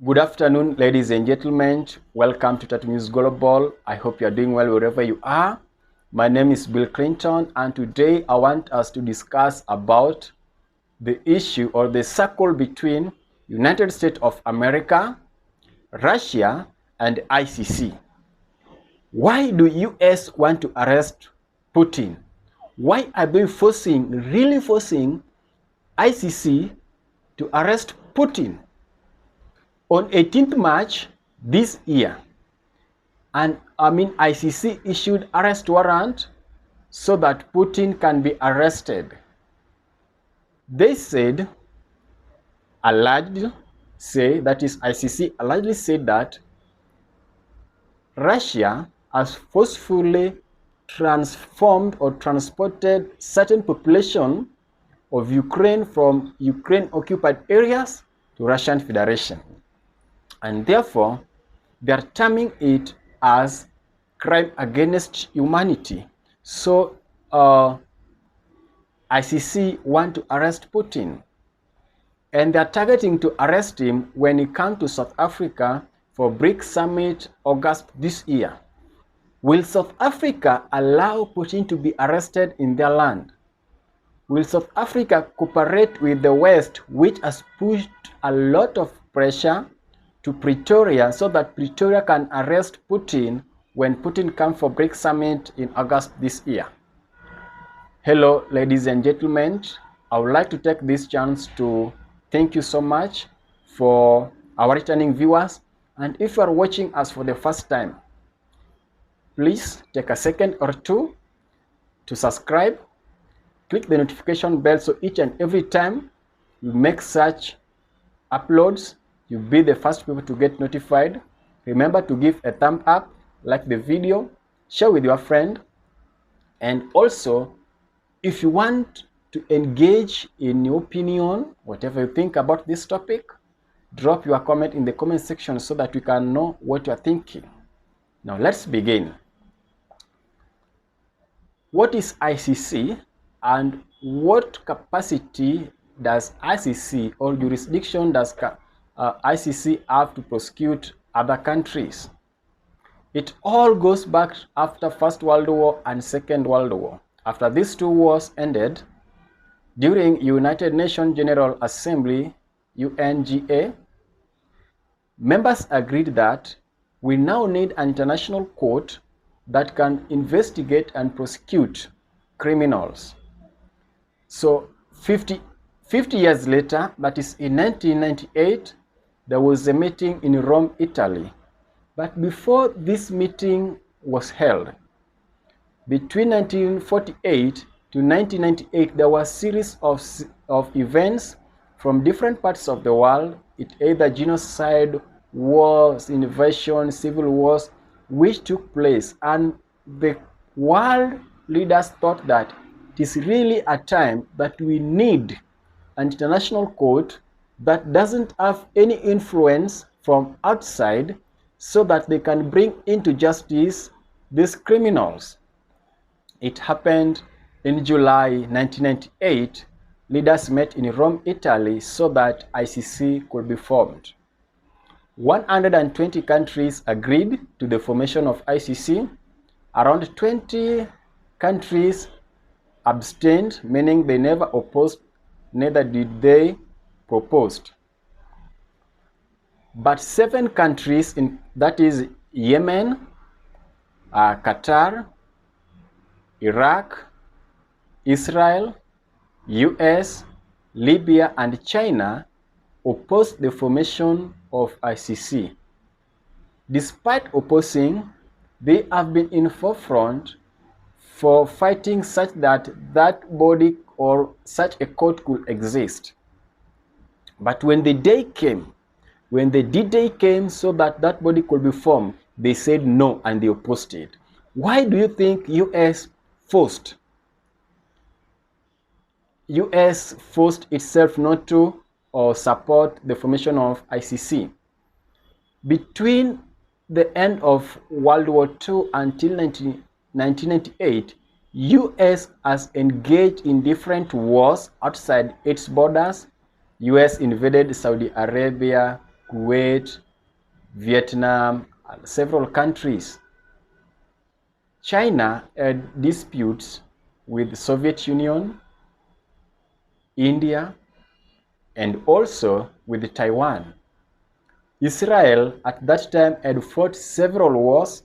Good afternoon, ladies and gentlemen. Welcome to Tattoo News Global. I hope you are doing well wherever you are. My name is Bill Clinton, and today I want us to discuss about the issue or the circle between United States of America, Russia, and ICC. Why do US want to arrest Putin? Why are they really forcing ICC to arrest Putin? On 18th March this year, ICC issued arrest warrant so that Putin can be arrested. They said, ICC allegedly said that Russia has forcefully transformed or transported certain population of Ukraine from Ukraine-occupied areas to Russian Federation. And therefore, they are terming it as crime against humanity. So ICC want to arrest Putin, and they are targeting to arrest him when he comes to South Africa for BRICS Summit August this year. Will South Africa allow Putin to be arrested in their land? Will South Africa cooperate with the West, which has pushed a lot of pressure to Pretoria so that Pretoria can arrest Putin when Putin comes for BRICS Summit in August this year? Hello, ladies and gentlemen. I would like to take this chance to thank you so much for our returning viewers. And if you are watching us for the first time, please take a second or two to subscribe. Click the notification bell so each and every time we make such uploads, you'll be the first people to get notified. Remember to give a thumb up, like the video, share with your friend, and also if you want to engage in your opinion, whatever you think about this topic, drop your comment in the comment section so that we can know what you're thinking. Now let's begin. What is ICC and what capacity does ICC or jurisdiction does ICC have to prosecute other countries? It all goes back after First World War and Second World War. After these two wars ended, during United Nations General Assembly, UNGA, members agreed that we now need an international court that can investigate and prosecute criminals. So 50 years later, that is in 1998, there was a meeting in Rome, Italy. But before this meeting was held, between 1948 to 1998, there was a series of events from different parts of the world. It either genocide, wars, invasion, civil wars, which took place. And the world leaders thought that it is really a time that we need an international court that doesn't have any influence from outside so that they can bring into justice these criminals. It happened in July 1998. Leaders met in Rome, Italy so that ICC could be formed. 120 countries agreed to the formation of ICC. Around 20 countries abstained, meaning they never opposed, neither did they propose. But 7 countries, that is Yemen, Qatar, Iraq, Israel, US, Libya, and China opposed the formation of ICC. Despite opposing, they have been in forefront for fighting such that that body or such a court could exist. But when the day came, when the D-Day came so that that body could be formed, they said no and they opposed it. Why do you think US forced itself not to support the formation of ICC? Between the end of World War II until 1998, US has engaged in different wars outside its borders. US invaded Saudi Arabia, Kuwait, Vietnam, and several countries. China had disputes with the Soviet Union, India, and also with Taiwan. Israel at that time had fought several wars: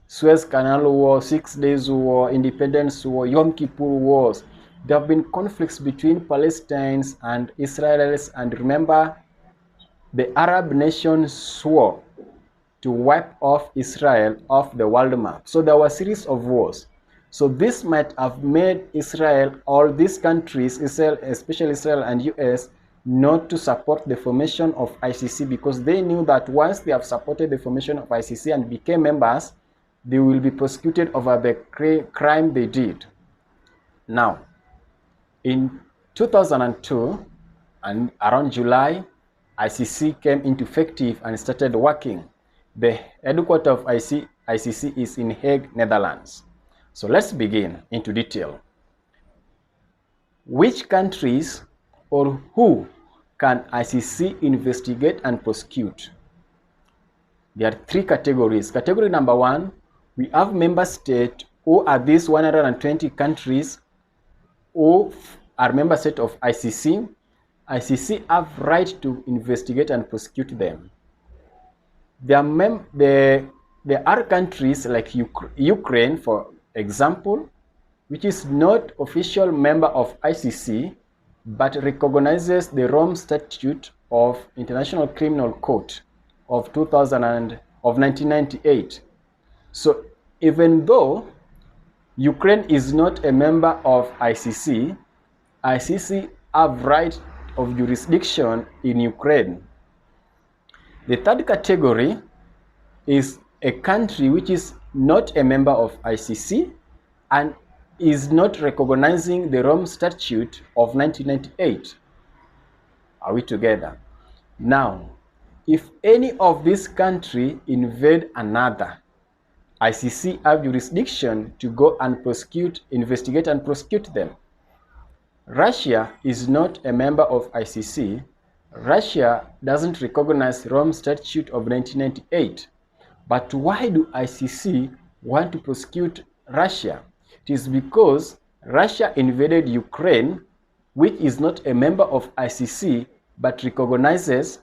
Suez Canal War, 6 Days War, Independence War, Yom Kippur Wars. There have been conflicts between Palestinians and Israelis, and remember, the Arab nations swore to wipe off Israel off the world map. So there were a series of wars. So this might have made Israel, all these countries, Israel, especially Israel and US, not to support the formation of ICC, because they knew that once they have supported the formation of ICC and became members, they will be prosecuted over the crime they did. Now, in 2002, and around July, ICC came into effective and started working. The headquarters of ICC is in Hague, Netherlands. So let's begin into detail. Which countries or who can ICC investigate and prosecute? There are three categories. Category number one, we have member states. Who are these 120 countries who are member state of ICC? ICC have right to investigate and prosecute them. There are countries like Ukraine, for example, which is not official member of ICC, but recognizes the Rome Statute of International Criminal Court of 1998. So even though Ukraine is not a member of ICC, ICC have right of jurisdiction in Ukraine. The third category is a country which is not a member of ICC and is not recognizing the Rome Statute of 1998. Are we together? Now, if any of these countries invade another, ICC have jurisdiction to go and prosecute, investigate and prosecute them. Russia is not a member of ICC. Russia doesn't recognize the Rome Statute of 1998. But why do ICC want to prosecute Russia? It is because Russia invaded Ukraine, which is not a member of ICC, but recognizes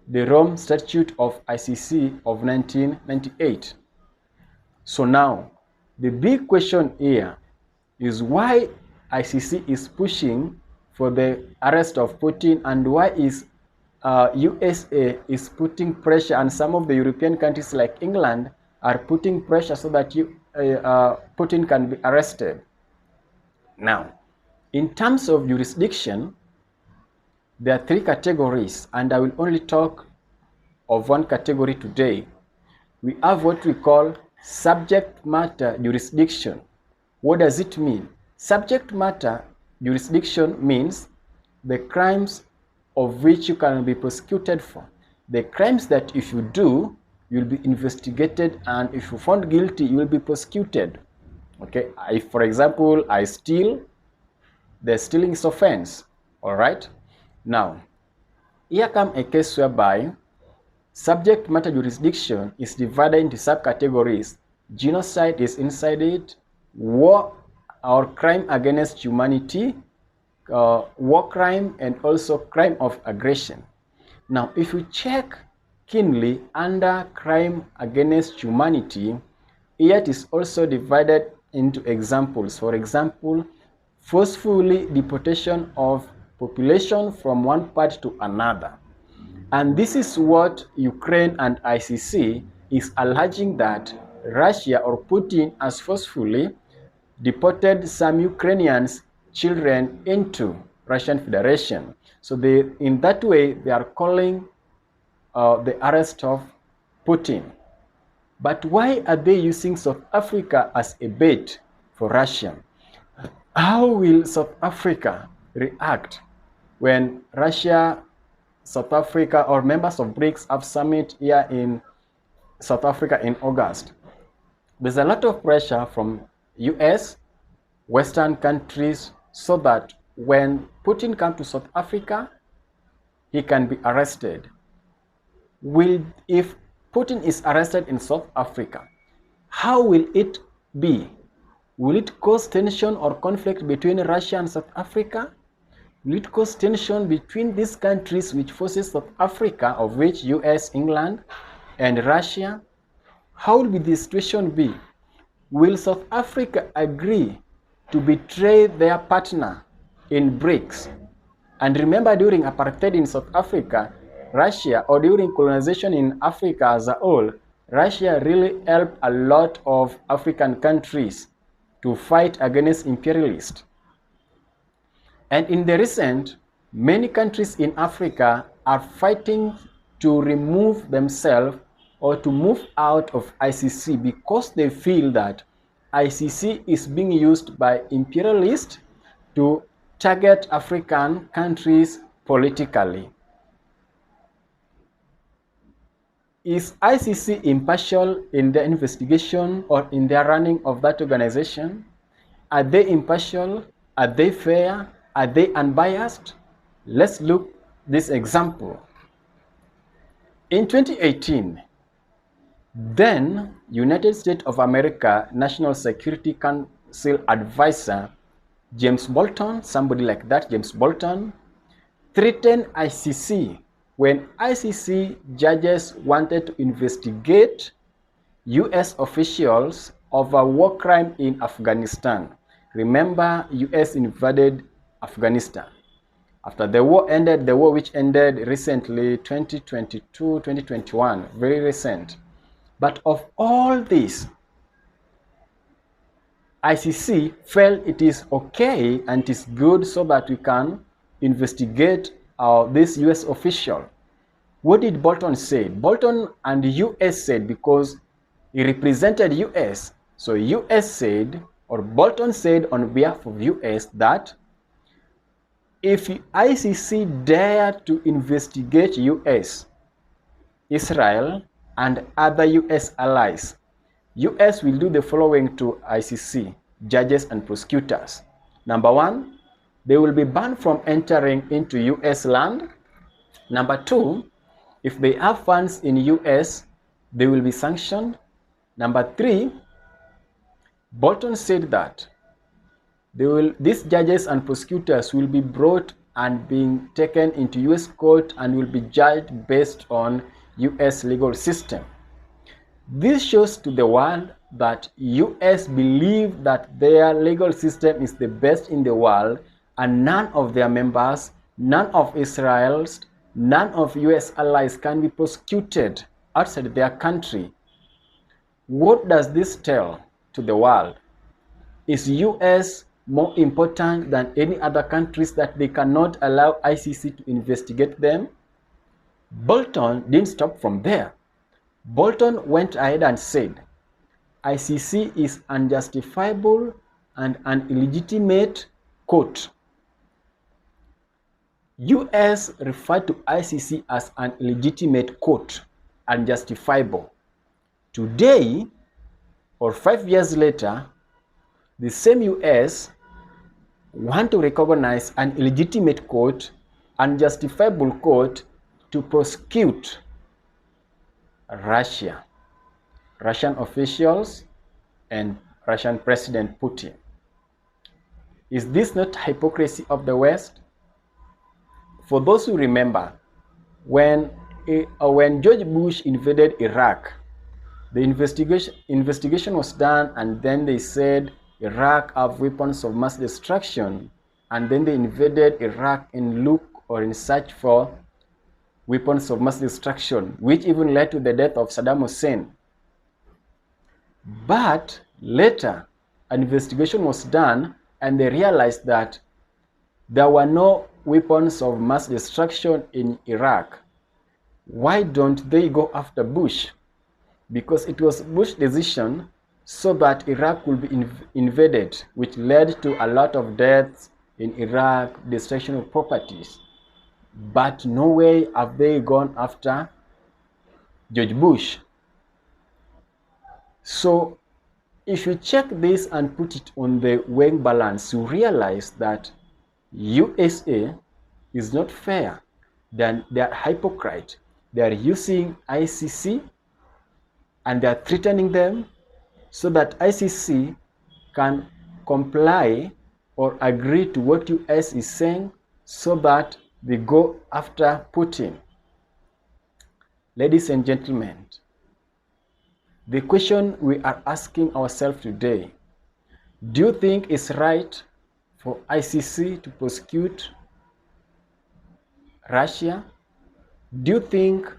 the Rome Statute of ICC of 1998. So now, the big question here is why ICC is pushing for the arrest of Putin, and why is USA is putting pressure, and some of the European countries like England are putting pressure so that Putin can be arrested. Now, in terms of jurisdiction, there are three categories, and I will only talk of one category today. We have what we call subject matter jurisdiction. What does it mean? Subject matter jurisdiction means the crimes of which you can be prosecuted for. The crimes that if you do, you'll be investigated, and if you're found guilty, you will be prosecuted. Okay, if for example, I steal, the stealing is offense. All right. Now, here comes a case whereby subject matter jurisdiction is divided into subcategories. Genocide is inside it, war or crime against humanity, war crime, and also crime of aggression. Now, if you check keenly under crime against humanity, here it is also divided into examples. For example, forcefully deportation of population from one part to another. And this is what Ukraine and ICC is alleging, that Russia or Putin has forcefully deported some Ukrainians children into Russian Federation. So in that way, they are calling the arrest of Putin. But why are they using South Africa as a bait for Russia? How will South Africa react when Russia, South Africa, or members of BRICS have summit here in South Africa in August? There's a lot of pressure from US, Western countries, so that when Putin comes to South Africa, he can be arrested. if Putin is arrested in South Africa, how will it be? Will it cause tension or conflict between Russia and South Africa? Will it cause tension between these countries which forces South Africa, of which US, England, and Russia? How will the situation be? Will South Africa agree to betray their partner in BRICS? And remember, during apartheid in South Africa, Russia, or during colonization in Africa as a whole, Russia really helped a lot of African countries to fight against imperialists. And in the recent, many countries in Africa are fighting to remove themselves or to move out of ICC because they feel that ICC is being used by imperialists to target African countries politically. Is ICC impartial in their investigation or in their running of that organization? Are they impartial? Are they fair? Are they unbiased? Let's look at this example. In 2018, then United States of America National Security Council advisor James Bolton, somebody like that, James Bolton, threatened ICC when ICC judges wanted to investigate US officials over war crime in Afghanistan. Remember, US invaded Afghanistan. After the war ended, the war which ended recently, 2022, 2021, very recent. But of all this, ICC felt it is okay and it is good so that we can investigate this US official. What did Bolton say? Bolton and the US said, because he represented US, so US said, or Bolton said on behalf of US, that if ICC dare to investigate US, Israel, and other US allies, US will do the following to ICC judges and prosecutors. Number one, they will be banned from entering into US land. Number two, if they have funds in US, they will be sanctioned. Number three, Bolton said that these judges and prosecutors will be brought and being taken into US court and will be judged based on US legal system. This shows to the world that US believe that their legal system is the best in the world, and none of their members, none of Israel's, none of US allies can be prosecuted outside their country. What does this tell to the world? Is US more important than any other countries that they cannot allow ICC to investigate them? Bolton didn't stop from there. Bolton went ahead and said, ICC is unjustifiable and an illegitimate court. US referred to ICC as an illegitimate court, unjustifiable. Today, or 5 years later, the same US want to recognize an illegitimate court, unjustifiable court, to prosecute Russia, Russian officials, and Russian President Putin. Is this not hypocrisy of the West? For those who remember, when George Bush invaded Iraq, the investigation was done, and then they said Iraq have weapons of mass destruction, and then they invaded Iraq in look or in search for weapons of mass destruction, which even led to the death of Saddam Hussein. But later, an investigation was done, and they realized that there were no weapons of mass destruction in Iraq. Why don't they go after Bush? Because it was Bush's decision so that Iraq would be invaded, which led to a lot of deaths in Iraq, destruction of properties. But no way have they gone after George Bush. So if you check this and put it on the weighing balance, you realize that USA is not fair, then they are hypocrite. They are using ICC and they are threatening them so that ICC can comply or agree to what US is saying so that they go after Putin. Ladies and gentlemen, the question we are asking ourselves today, do you think it's right for ICC to prosecute Russia? Do you think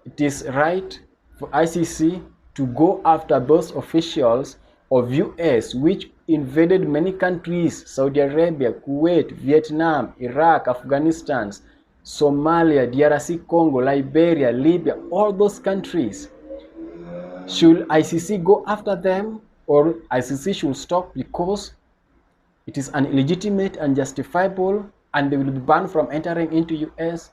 it is right for ICC to go after those officials of US which invaded many countries, Saudi Arabia, Kuwait, Vietnam, Iraq, Afghanistan, Somalia, DRC, Congo, Liberia, Libya, all those countries? Should ICC go after them, or ICC should stop because it is an illegitimate and justifiable and they will be banned from entering into US?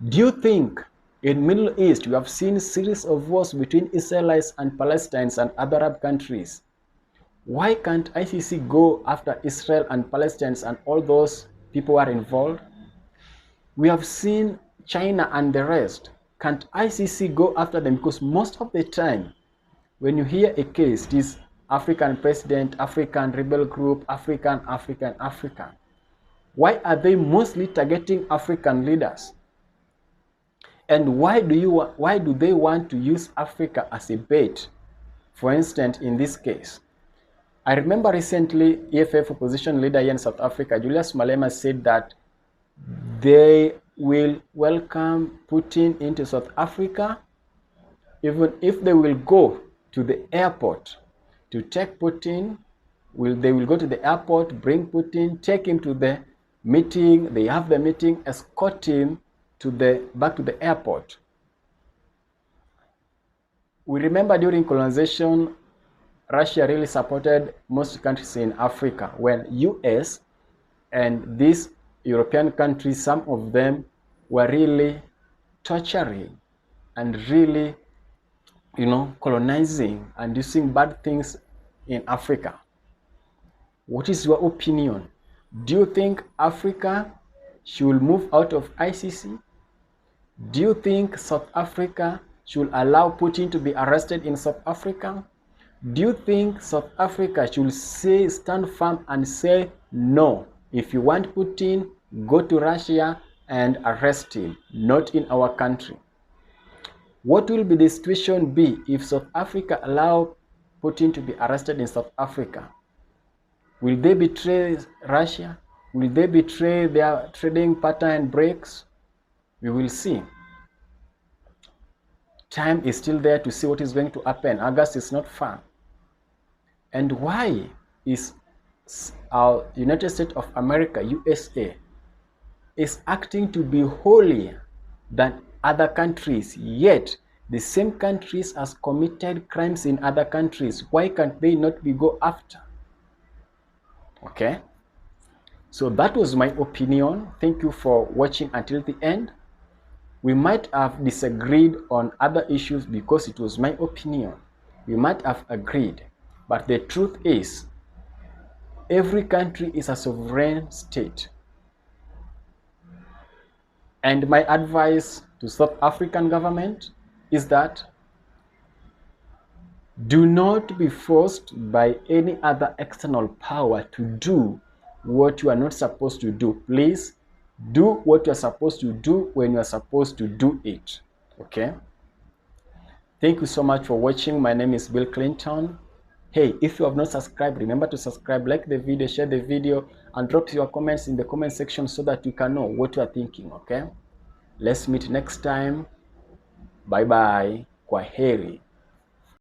Do you think in Middle East we have seen series of wars between Israelites and Palestinians and other Arab countries? Why can't ICC go after Israel and Palestinians and all those people who are involved? We have seen China and the rest. Can't ICC go after them? Because most of the time, when you hear a case, this African president, African rebel group, African. Why are they mostly targeting African leaders? And why do they want to use Africa as a bait? For instance, in this case, I remember recently EFF opposition leader here in South Africa, Julius Malema, said that they will welcome Putin into South Africa even if they will go to the airport to take Putin. They will go to the airport, bring Putin, take him to the meeting, they have the meeting, escort him back to the airport. We remember during colonization, Russia really supported most countries in Africa when US and these European countries, some of them were really torturing and really, colonizing and using bad things in Africa. What is your opinion? Do you think Africa should move out of ICC? Do you think South Africa should allow Putin to be arrested in South Africa? Do you think South Africa should stand firm and say, no, if you want Putin, go to Russia and arrest him, not in our country? What will be the situation be if South Africa allow Putin to be arrested in South Africa? Will they betray Russia? Will they betray their trading pattern breaks? We will see. Time is still there to see what is going to happen. August is not far. And why is our United States of America, USA, is acting to be holier than other countries, yet the same countries has committed crimes in other countries? Why can't they not be go after? Okay, so that was my opinion. Thank you for watching until the end. We might have disagreed on other issues because it was my opinion. We might have agreed, but the truth is, every country is a sovereign state. And my advice to South African government is that do not be forced by any other external power to do what you are not supposed to do. Please do what you are supposed to do when you are supposed to do it. Okay? Thank you so much for watching. My name is Bill Clinton. Hey, if you have not subscribed, remember to subscribe, like the video, share the video, and drop your comments in the comment section so that we can know what you are thinking. Okay? Let's meet next time. Bye bye. Kwaheri.